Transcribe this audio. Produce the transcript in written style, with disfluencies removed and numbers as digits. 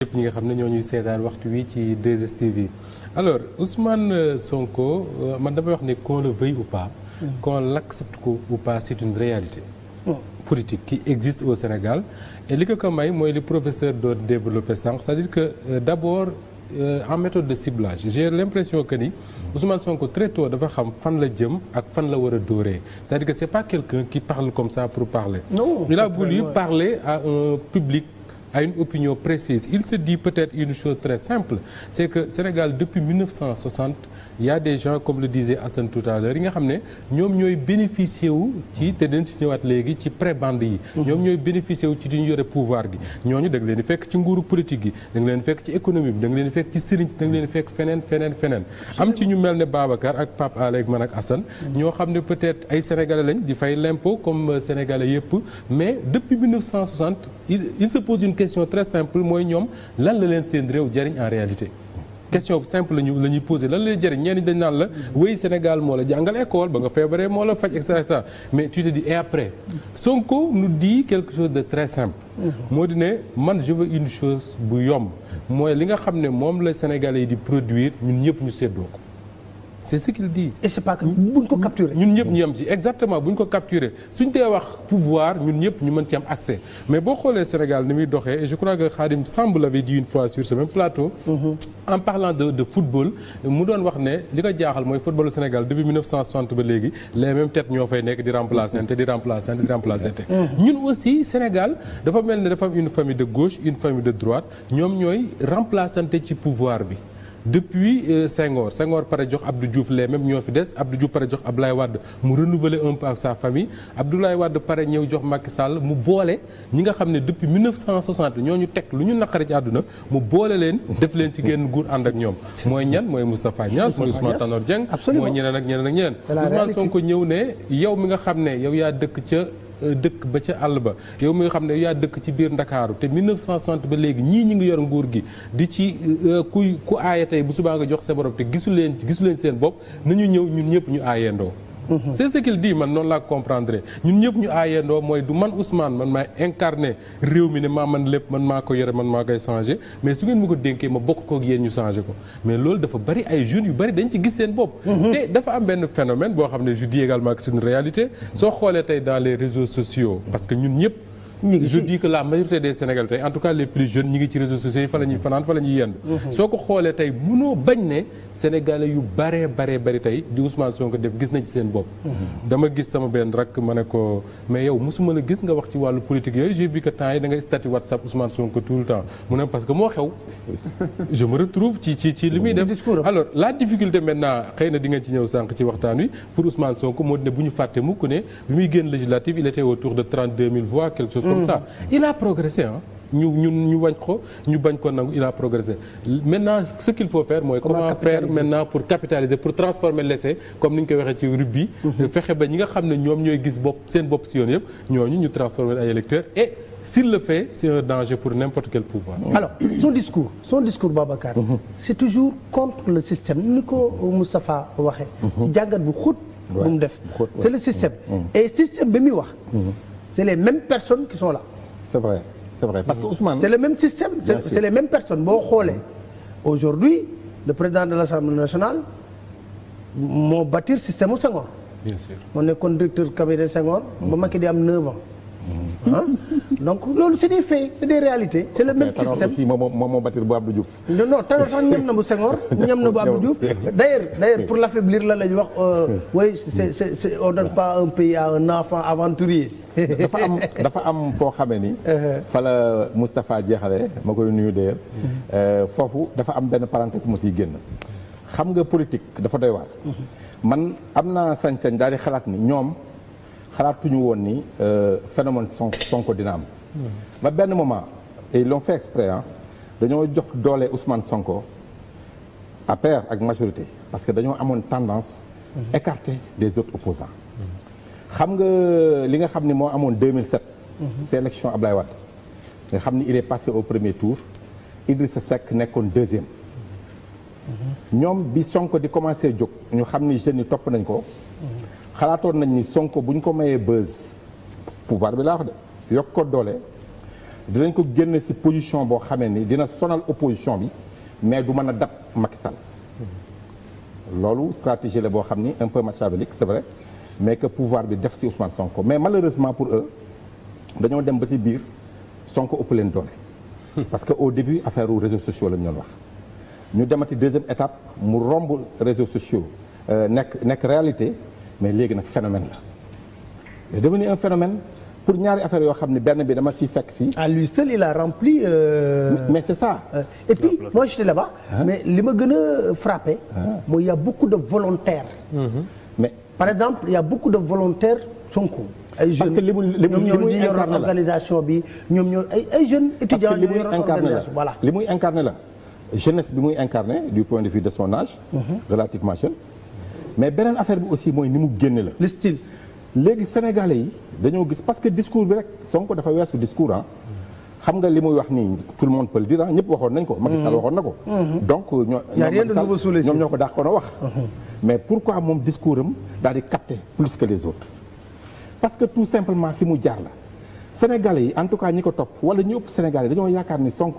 ñëpp ñi nga xam ne ñoo ñuy seetaan waxtu wi ci 2STV alors Ousmane Sonko man damay wax ne qu'on le veuille ou pas qu'on l'accepte ou pas c'est une réalité politique qui existe au Sénégal et li ko may mooy li professeur doon développé sànq c'est-à-dire que d'abord en méthode de ciblage j'ai l'impression que ni Ousmane Sonko très tôt dafa xam fan la jëm ak fan la war a dóoree c'est-à-dire que c'est pas quelqu'un qui parle comme ça pour parler il a voulu parler à un public à une opinion précise. Il se dit peut-être une chose très simple, c'est que Sénégal depuis 1960, il y a des gens comme le disait Assane tout à l'heure yi nga xam ne ñoom ñooy bénéficier wu ci te dañ ci ñëwaat léegi ci prébande yi. ñoom ñooy bénéficier wu ci di ñu yore pouvoir gi. ñooñu da nga leen di fekk ci nguuru politique gi da nga leen di fekk ci économie bi da nga leen di fekk ci sëriñ si da nga leen di fekk feneen. am ci ñu mel ne Babacar ak Pape Alé ak man ak Assane. ñoo xam ne peut-être ay sénégalais lañ di fay l'impôt comme sénégalais yëpp mais depuis 1960 il se pose une question très simple mooy ñoom lan la leen seen réew jariñ en réalité. question simple la ñuy posé lan lay jëriñ ñenn ñi dañ naan la wéy Sénégal moo la jàngal école ba nga feebaree moo la faj et cetera mais tu te dis et après Sonko nous dit quelque chose de très simple. moo di ne man je veux une chose bu yomb mooy li nga xam ne moom la Sénégalais yi di produire ñun ñëpp ñu séddoo ko. c'est ce qu'il dit. et c'est pas que buñ ko capturer. ñun ñëpp ñu yem ci exactement buñ ko capturer suñ dee wax pouvoir ñun ñëpp ñu mën ci am accès mais boo xoolee Sénégal ni muy doxee et je crois que Khadim Samb l'avait dit une fois sur ce même plateau. En parlant de football mu doon wax ne li ko jaaxal mooy footballu Sénégal depuis 1960 ba léegi les mêmes têtes ñoo fay nekk di remplacer ñun aussi Sénégal dafa mel ne dafa am une famille de gauche une famille de droite ñoom ñooy remplaçante ci pouvoir bi. Depuis Senghor pare jox Abdou Diouf les mêmes ñoo fi des Abdou Diouf pare jox Abdoulaye Wade mu renouveler un peu ak sa famille Abdoulaye Wade pare ñëw jox Macky Sall mu boole ñi nga xam ne depuis 1960 ñoo ñu teg lu ñu naqari ci àdduna mu boole leen def leen ci génn nguur ànd ak ñoom mooy ñan mooy Moustapha Niasse mooy Ousmane Tanor Dieng mooy ñeneen ak ñeneen Ousmane Sonko ñëw ne yow mi nga xam ne yow yaa dëkk ba ca àll ba yow mi nga xam ne yaa dëkk ci biir Ndakaaru te 1960 ba léegi ñi ngi yor nguur gi di ci ku aaya tey bu subaa nga jox sa borom te gisu leen seen bopp nañu ñëw ñun ñëpp ñu aayandoo. c'est ce qu'il dit man noonu laa comprendre ñun ñëpp ñu aayandoo mooy du man Ousmane man maay incarné réew mi ne maa man lépp man maa ko yore man maa koy changé mais su ngeen ma ko dénkee ma bokk kook yéen ñu changé ko mais loolu dafa bari ay jeunes yu bari dañ ci gis seen bopp. te dafa am benn phénomène boo xam ne je dis également que c'est une réalité soo xoolee tey dans les réseaux sociaux parce que ñun ñëpp. je dis que la majorité des Sénégalais tey en tout cas les plus jeunes ñi ngi ci réseaux sociaux yi fa la ñuy fanaan fa la ñuy yendu soo ko xoolee tey mënoo bañ ne Sénégalais yu bari tey di Ousmane Sonko def gis nañ ci seen bopp dama gis sama benn rak ma ne ko mais yow mosuma la gis nga wax ci wàllu politique yooyu j'ai vu que temps yi da ngay statut WhatsApp Ousmane Sonko tout le temps mu ne parce que moo xew je me retrouve ci li muy def alors la difficulté maintenant xëy na di nga ci ñëw sànq ci waxtaan wi pour Ousmane Sonko moo di ne bu ñu fàtte mukk ne bi muy génn législative il était autour de 32 000 voix quelque chose comme ça il a progressé ñu bañ ko nangu il a progressé maintenant ce qu'il faut faire mooy comment faire maintenant pour capitaliser pour transformer l'essai comme ni ñu koy waxee ci rugby fexe ba ñi nga xam ne ñoom ñooy gis seen bopp si yoon yëpp ñooñu ñu transformer ay électeurs et s'il le fait c'est un danger pour n'importe quel pouvoir. Alors son discours Babacar c'est toujours contre le système ni ko Moustapha waxee ci jàngat bu xóot bu mu def c'est le système et système bi muy wax c'est les mêmes personnes qui sont là. C'est vrai parce que Ousmane. C'est le même système c'est les mêmes personnes boo xoolee aujourd'hui le président de l'Assemblée nationale moo bâtir système u Senghor. Bien sûr moo nekkoon directeur cabinet Senghor ba Macky di am 9 ans. donc loolu c'est des faits c'est des réalités. c'est le même système aussi moom moo bâtir bu Abdou Diouf. non Tanor sax ñam na bu Senghor ñam na bu Abdou Diouf d'ailleurs pour l'affaiblir la ñu wax oui c'est on donne pas un pays à un enfant aventurier. dafa am foo xamee ni. fa la Moustapha jeexale ma koy nuyu d'ailleurs. foofu dafa am benn parenthèse mu siy génn. xam nga politique dafa doy waar. man am naa sañ-sañ daal di xalaat ni ñoom. xalaatuñu woon ni phénomène Sonko dina am. ba benn moment et ils l'ont fait exprès dañoo jox doole Ousmane Sonko à pair ak majorité parce que dañoo amoon tendance écarter des autres opposants xam nga li nga xam ni moo amoon 2007 c'est élection Ablaye Wade nga xam ni il est passé au premier tour Idrissa Seck nekkoon deuxième ñoom bi Sonko di commencer jóg ñu xam ni jeunes yi topp nañ ko xalaatoon nañ ni Sonko bu ñu ko mayee buzz pouvoir bi laa wax de yokk ko doole dinañ ko génne ci position boo xamee ni dina sonal opposition bi mais du mën a dab Macky Sall loolu stratégie la boo xam ni un peu machiavélique c'est vrai mais que pouvoir bi def ci Ousmane Sonko mais malheureusement pour eux dañoo dem ba ci biir Sonko ëpp leen doole parce que au début affaire aux réseaux sociaux la ñu doon wax ñu demati deuxième étape mu romb réseaux sociaux nekk réalité mais léegi nag phénomène la il est devenu un phénomène pour ñaari affaire yoo xam ne benn bi dama ciy fekk si. à lui seul il a rempli. mais c'est ça. Et puis moi j'étais là-bas. mais li ma gën a frappé. mooy y a beaucoup de volontaires. mais par exemple il y a beaucoup de volontaires Sonko. ay jeunes parce que li muy incarné la organisation bi ñoom ñoo ay jeunes étudiants ñoo yor organisation voilà. li muy incarné la jeunesse bi muy incarné du point de vue de son âge. relativement jeune. mais beneen affaire bi aussi mooy ni mu génne la. le style. léegi sénégalais yi dañoo gis parce que discours bi rek Sonko dafa weesu discours ah. xam nga li muy wax nii tout le monde peut le dire ah ñëpp waxoon nañ ko. Macky Sall waxoon na ko. donc ñoom ñoo ko dàqoon a wax. mais pourquoi moom discours am daal di capter plus que les autres. parce que tout simplement fi mu jaar la sénégalais yi en tout cas ñi ko topp wala ñu ëpp sénégalais dañoo yaakaar ni Sonko.